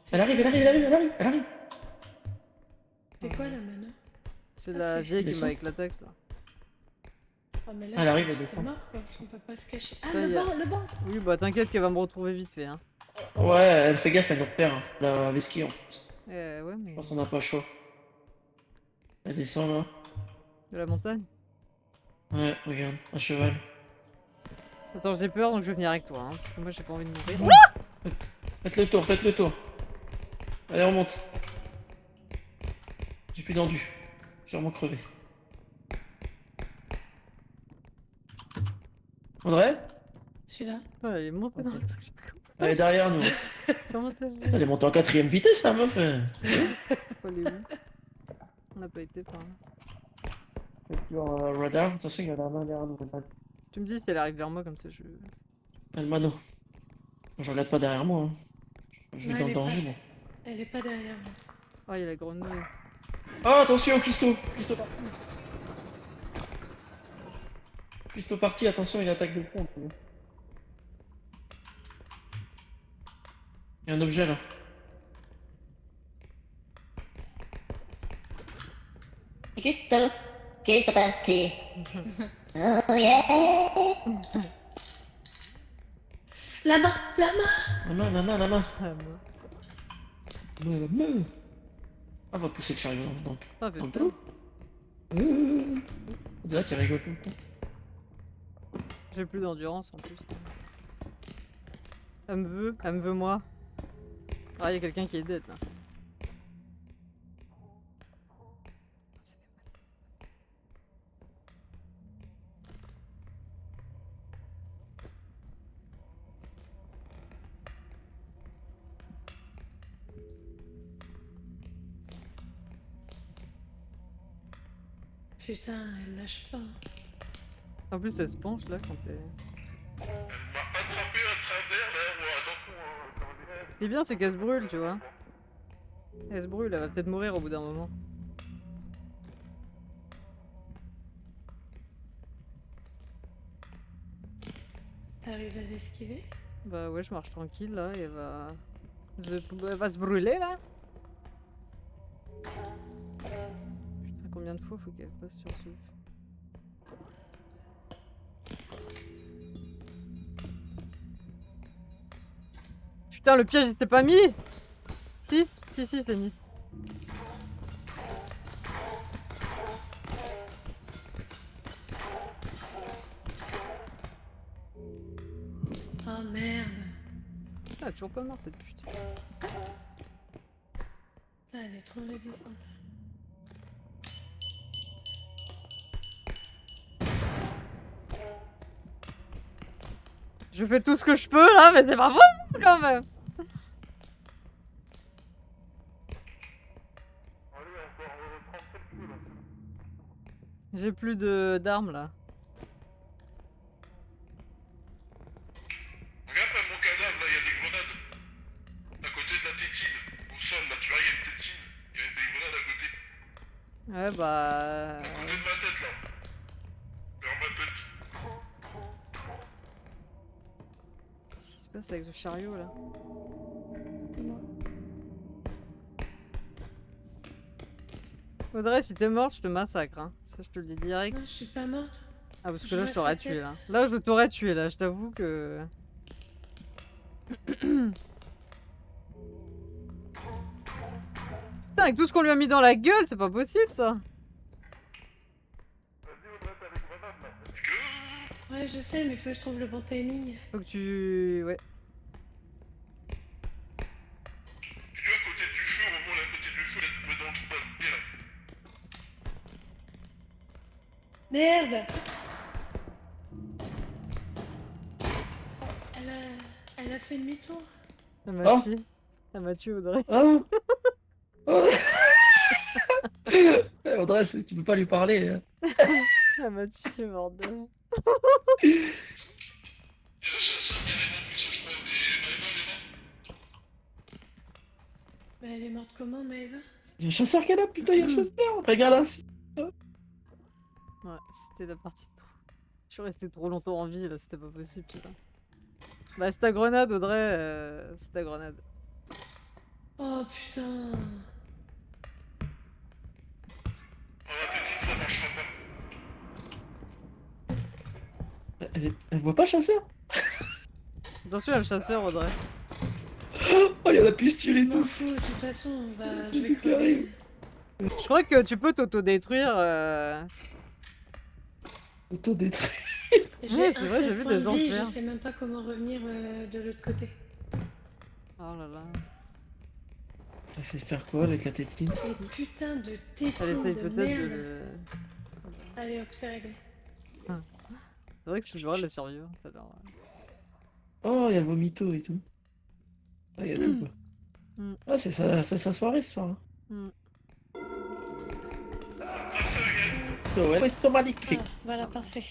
C'est Elle arrive, elle arrive, elle arrive, elle arrive, elle arrive. C'est quoi la mano? C'est Ah, la c'est- vieille qui Descends. m'a avec la texte là. Oh, mais là, Elle arrive, elle c'est descend. mort quoi. On peut pas se cacher. Ah, Ça le y est. banc, le banc! Oui, bah t'inquiète qu'elle va me retrouver vite fait. Hein. Ouais, elle fait gaffe, elle nous repère. Hein. La Veski en fait. Ouais, mais. Je pense qu'on n'a pas chaud. Elle descend là. De la montagne. Ouais, regarde, un cheval. Attends, j'ai peur donc je vais venir avec toi. Hein, parce que moi j'ai pas envie de mourir. Faites le tour, faites le tour. Allez, on monte. J'ai plus d'endu. Je suis vraiment crevé. Audrey? Je suis là. Ah, elle est montée dans le truc. j'ai pas compris. Elle est derrière nous. Comment t'as vu? Elle est montée en 4ème vitesse la meuf. Faut aller où? On n'a pas été par là. Sur radar, attention, il y a la main derrière nous. Tu me dis si elle arrive vers moi comme ça je. Elle Mano. Je regarde pas derrière moi. Hein. Je suis Ouais, dans elle le est danger pas- moi. Elle est pas derrière moi. Oh, il y a la grenouille. Oh attention, Christo. Christo parti. Christo parti, attention, il attaque de front. Il y a un objet là. Cristo parti. Oh yeah. La main! La main! La main, la main, la main. Ah, moi. La main. Ah, on va pousser le chariot dans Ça fait le peur. trou. Là, tu rigoles tout le temps. J'ai plus d'endurance en plus. Elle me veut moi. Ah, il y a quelqu'un qui est dead là. Putain, elle lâche pas. En plus, elle se penche là quand t'es. Elle m'a attrapé à travers là. Ouais, attention. Ce qui est bien, c'est qu'elle se brûle, tu vois. Elle se brûle, elle va peut-être mourir au bout d'un moment. T'arrives à l'esquiver? Bah ouais, je marche tranquille là et elle va se brûler là. Putain, combien de fois faut qu'elle passe sur ce. Putain, le piège il s'était pas mis. Si, c'est mis. Oh merde. Putain, elle est toujours pas morte cette pute. Putain, elle est trop résistante. Je fais tout ce que je peux là, mais c'est pas bon quand même. Allez, encore 37 coups là. J'ai plus d'armes là. Regarde pas mon cadavre là, il y a des grenades. À côté de la tétine. Au sol là, tu vois, il y a une tétine. Il y a des grenades à côté. Ouais, bah. À côté de ma tête là. Vers ma tête. Qu'est-ce qui se passe avec ce chariot là? Audrey, si t'es morte, je te massacre. Hein. Ça, je te le dis direct. Non, je suis pas morte. Ah, parce que Je là, vois je t'aurais sa tué tête. là. Là, je t'aurais tué là, je t'avoue que. Putain, avec tout ce qu'on lui a mis dans la gueule, c'est pas possible ça! Ouais, je sais, mais faut que je trouve le bon timing. Faut que tu. Ouais. Tu vois, à côté du feu, au moment où elle est à côté du feu, elle est tombée dans le trou à pied là. Merde! Elle a fait demi-tour. Elle m'a Oh. tué. Elle m'a tué, Audrey. Oh. Oh. Audrey, tu peux pas lui parler. Hein. Elle m'a tué, bordel. Il y a un chasseur carrément plus, je crois, et Maëva, elle est morte. Bah, elle est morte comment, Maëva? Il y a un chasseur qui est là, putain, il y a un chasseur. Regarde là. Ouais, c'était la partie de trop. Je suis restée trop longtemps en vie là, c'était pas possible, tu vois. Bah, c'est ta grenade, Audrey. C'est ta grenade. Oh putain. Oh, la petite, ça marchera pas. Elle voit pas chasseur? Attention, il y a le chasseur, Audrey. Oh, il y a la pistule Je et m'en tout. fous, de toute façon, je Tout vais qui crever. arrive. Je crois que tu peux t'auto-détruire. Auto-détruit. J'ai Ouais, un c'est vrai, j'ai seul vu point des de gens le vie, faire. je sais même pas comment revenir de l'autre côté. Oh là là. Elle fait faire quoi avec la tétine? Les putains de Elle tétines essaye de peut-être de merde. le. Allez hop, c'est réglé. C'est vrai que c'est le de le survivre tout à l'heure. Oh, il y a le vomito et tout. Ah, il y a tout quoi. Mm. Ah, c'est sa soirée ce soir. Mm. Oh, ouais, c'est magnifique. Ah, voilà, parfait.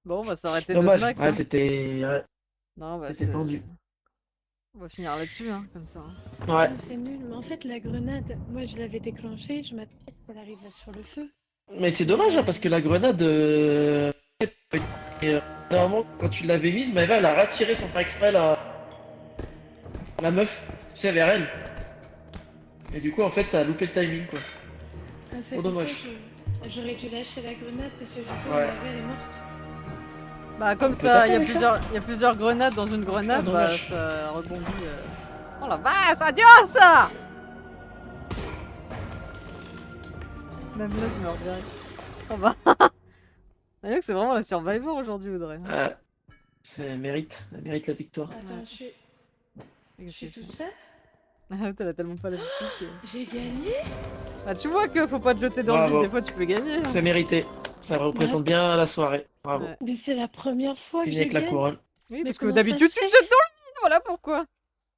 Bon, bah ça aurait été Dommage. notre max. Ouais, Hein. c'était. Ouais. Non, bah c'était c'est. tendu. On va finir là-dessus, hein, comme ça. Hein. Ouais. Ah, c'est nul, mais en fait, la grenade, moi je l'avais déclenchée, je m'attendais qu'elle arrive là sur le feu. Mais c'est dommage hein, parce que la grenade. Normalement, quand tu l'avais mise, Maëva elle a retiré sans faire exprès la meuf, tu sais, vers elle. Et du coup, en fait, ça a loupé le timing quoi. Ah, c'est Oh, pour dommage. ça que j'aurais dû lâcher la grenade parce que du coup, Ouais. elle est morte. Bah, comme On peut ça, taper il y a avec ça plusieurs grenades dans une grenade, Oh, bah dommage. ça rebondit. Oh la vache, adios! Même là, je me reviens. Oh bah. C'est c'est vraiment la Survivor aujourd'hui, Audrey. Hein. Elle mérite la victoire. Attends, Ouais. je Qu'est-ce suis que tu toute fais? seule. Ah, t'as tellement pas l'habitude que. J'ai gagné. Bah, tu vois que faut pas te jeter dans le Bravo. vide, des fois tu peux gagner. Hein. C'est mérité. Ça représente bien la soirée. Bravo. Ouais. Mais c'est la première fois que Fini je avec la gagne. couronne. Oui, Mais parce que comment d'habitude ça tu te se fait jettes dans le vide, voilà pourquoi.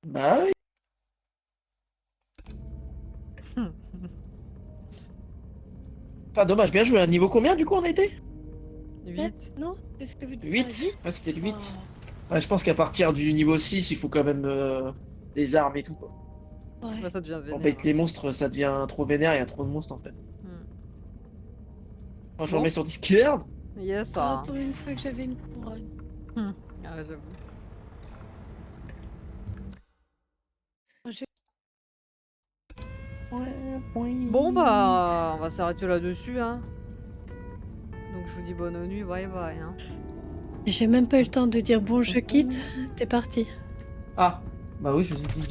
Bah oui. Ah, dommage, bien joué. À niveau combien du coup on a été? 8. Non, c'est ce que vous dites. 8. Ah, c'était le 8. Oh, Ouais, je pense qu'à partir du niveau 6, il faut quand même des armes et tout. Quoi. ouais. Bah, ça devient Pour vénère. bait les monstres, ça devient trop vénère, il y a trop de monstres en fait. Hmm. Moi, je Bon. remets sur Discord. Yes, Oh, ça. pour une fois que j'avais une couronne. Ah ouais, j'avoue. Bon bah, on va s'arrêter là-dessus, hein. Donc je vous dis bonne nuit, bye bye, hein. J'ai même pas eu le temps de dire bon, je quitte. T'es parti. Ah, bah oui, je vous ai dit.